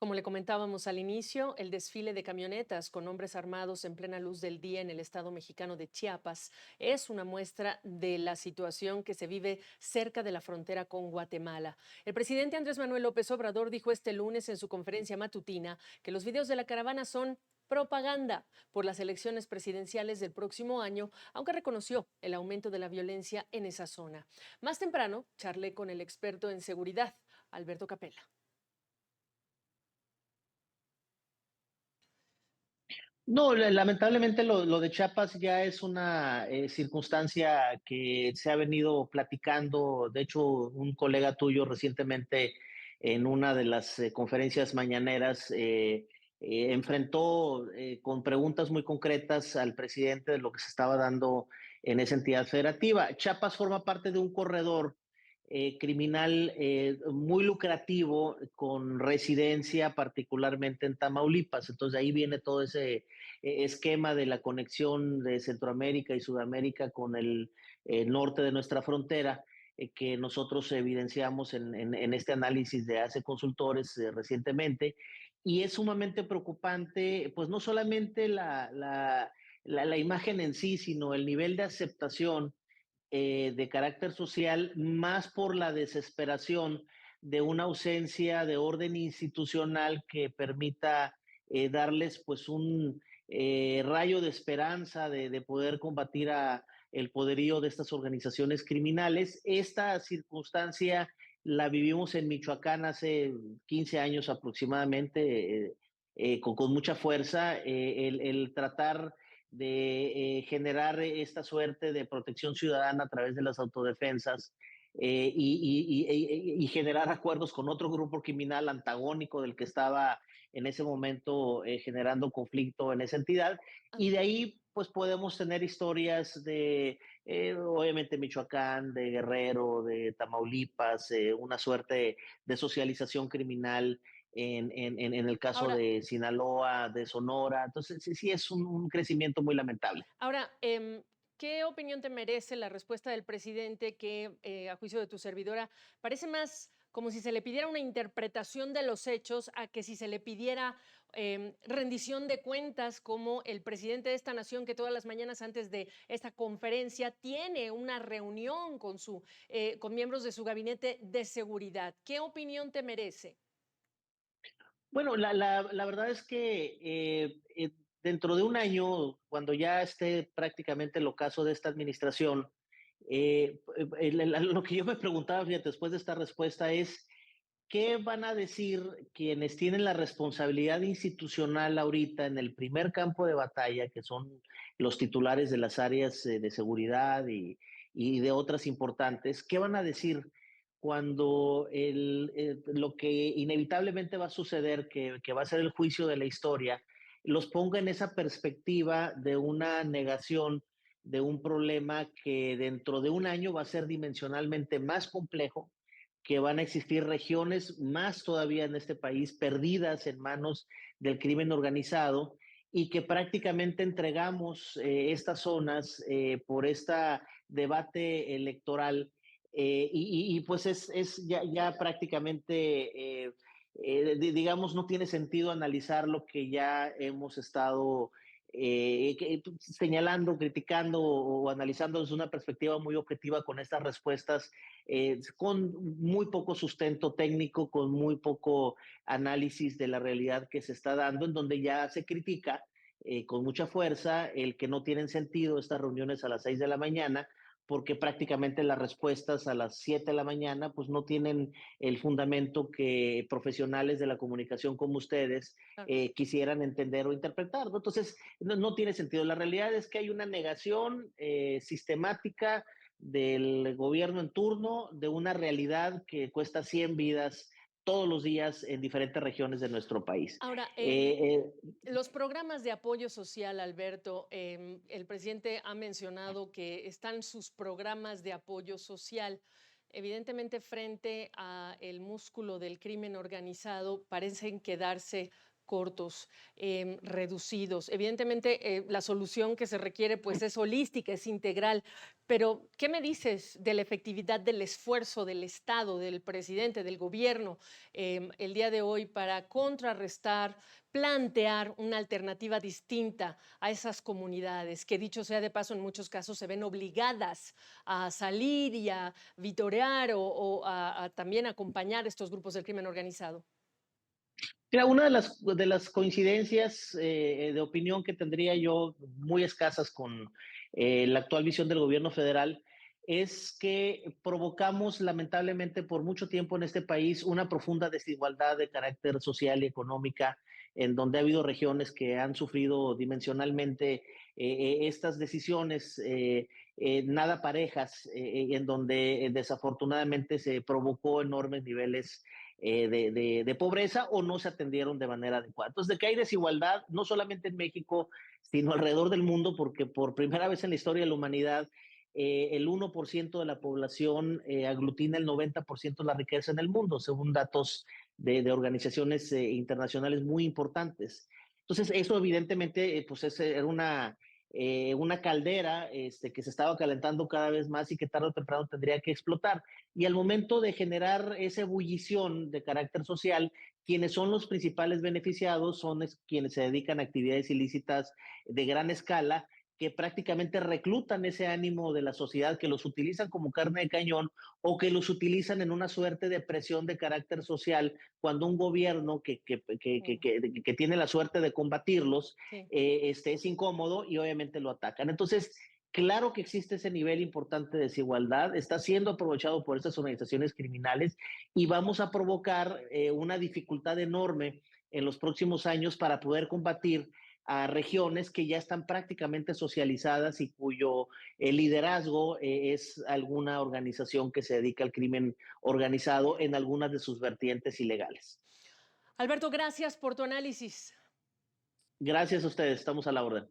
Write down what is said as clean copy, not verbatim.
Como le comentábamos al inicio, el desfile de camionetas con hombres armados en plena luz del día en el estado mexicano de Chiapas es una muestra de la situación que se vive cerca de la frontera con Guatemala. El presidente Andrés Manuel López Obrador dijo este lunes en su conferencia matutina que los videos de la caravana son propaganda por las elecciones presidenciales del próximo año, aunque reconoció el aumento de la violencia en esa zona. Más temprano, charlé con el experto en seguridad, Alberto Capella. No, lamentablemente lo de Chiapas ya es una circunstancia que se ha venido platicando. De hecho, un colega tuyo recientemente en una de las conferencias mañaneras enfrentó con preguntas muy concretas al presidente de lo que se estaba dando en esa entidad federativa. Chiapas forma parte de un corredor criminal muy lucrativo con residencia particularmente en Tamaulipas. Entonces de ahí viene todo ese esquema de la conexión de Centroamérica y Sudamérica con el norte de nuestra frontera, que nosotros evidenciamos en este análisis de ACE Consultores recientemente. Y es sumamente preocupante, pues no solamente la imagen en sí, sino el nivel de aceptación de carácter social, más por la desesperación de una ausencia de orden institucional que permita darles pues un rayo de esperanza de poder combatir a el poderío de estas organizaciones criminales. Esta circunstancia la vivimos en Michoacán hace 15 años aproximadamente, con mucha fuerza. El tratar de generar esta suerte de protección ciudadana a través de las autodefensas y generar acuerdos con otro grupo criminal antagónico del que estaba en ese momento generando conflicto en esa entidad. Y de ahí pues podemos tener historias de, obviamente, Michoacán, de Guerrero, de Tamaulipas, una suerte de socialización criminal en el caso Ahora, de Sinaloa, de Sonora. Entonces, sí, sí es un crecimiento muy lamentable. ahora, ¿qué opinión te merece la respuesta del presidente que, a juicio de tu servidora, parece más como si se le pidiera una interpretación de los hechos a que si se le pidiera rendición de cuentas, como el presidente de esta nación que todas las mañanas antes de esta conferencia tiene una reunión con miembros de su gabinete de seguridad? ¿Qué opinión te merece? Bueno, la verdad es que dentro de un año, cuando ya esté prácticamente el ocaso de esta administración, lo que yo me preguntaba, fíjate, después de esta respuesta es, ¿qué van a decir quienes tienen la responsabilidad institucional ahorita en el primer campo de batalla, que son los titulares de las áreas de seguridad y de otras importantes? ¿Qué van a decir cuando lo que inevitablemente va a suceder, que va a ser el juicio de la historia, los ponga en esa perspectiva de una negación de un problema que dentro de un año va a ser dimensionalmente más complejo, que van a existir regiones más todavía en este país perdidas en manos del crimen organizado y que prácticamente entregamos estas zonas por este debate electoral pues es ya prácticamente, digamos, no tiene sentido analizar lo que ya hemos estado señalando, criticando o analizando desde una perspectiva muy objetiva con estas respuestas con muy poco sustento técnico, con muy poco análisis de la realidad que se está dando, en donde ya se critica con mucha fuerza el que no tienen sentido estas reuniones a las 6 de la mañana, porque prácticamente las respuestas a las 7 de la mañana pues no tienen el fundamento que profesionales de la comunicación como ustedes quisieran entender o interpretar, ¿no? Entonces, no tiene sentido. La realidad es que hay una negación sistemática del gobierno en turno de una realidad que cuesta 100 vidas todos los días en diferentes regiones de nuestro país. Ahora, los programas de apoyo social, Alberto, el presidente ha mencionado que están sus programas de apoyo social. Evidentemente, frente a el músculo del crimen organizado, parecen quedarse cortos, reducidos. Evidentemente, la solución que se requiere pues es holística, es integral, pero ¿qué me dices de la efectividad del esfuerzo del Estado, del presidente, del gobierno el día de hoy para contrarrestar, plantear una alternativa distinta a esas comunidades que, dicho sea de paso, en muchos casos se ven obligadas a salir y a vitorear o a también acompañar estos grupos del crimen organizado? Mira, una de las coincidencias de opinión que tendría yo, muy escasas con la actual visión del gobierno federal, es que provocamos lamentablemente por mucho tiempo en este país una profunda desigualdad de carácter social y económica, en donde ha habido regiones que han sufrido dimensionalmente estas decisiones nada parejas, en donde desafortunadamente se provocó enormes niveles de pobreza o no se atendieron de manera adecuada. Entonces, de que hay desigualdad, no solamente en México, sino alrededor del mundo, porque por primera vez en la historia de la humanidad, el 1% de la población aglutina el 90% de la riqueza en el mundo, según datos de organizaciones internacionales muy importantes. Entonces, eso evidentemente, pues era una caldera que se estaba calentando cada vez más y que tarde o temprano tendría que explotar. Y al momento de generar esa ebullición de carácter social, quienes son los principales beneficiados son quienes se dedican a actividades ilícitas de gran escala, que prácticamente reclutan ese ánimo de la sociedad, que los utilizan como carne de cañón o que los utilizan en una suerte de presión de carácter social cuando un gobierno Mm, que tiene la suerte de combatirlos sí. es incómodo y obviamente lo atacan. Entonces, claro que existe ese nivel importante de desigualdad, está siendo aprovechado por estas organizaciones criminales y vamos a provocar una dificultad enorme en los próximos años para poder combatir a regiones que ya están prácticamente socializadas y cuyo liderazgo es alguna organización que se dedica al crimen organizado en algunas de sus vertientes ilegales. Alberto, gracias por tu análisis. Gracias a ustedes, estamos a la orden.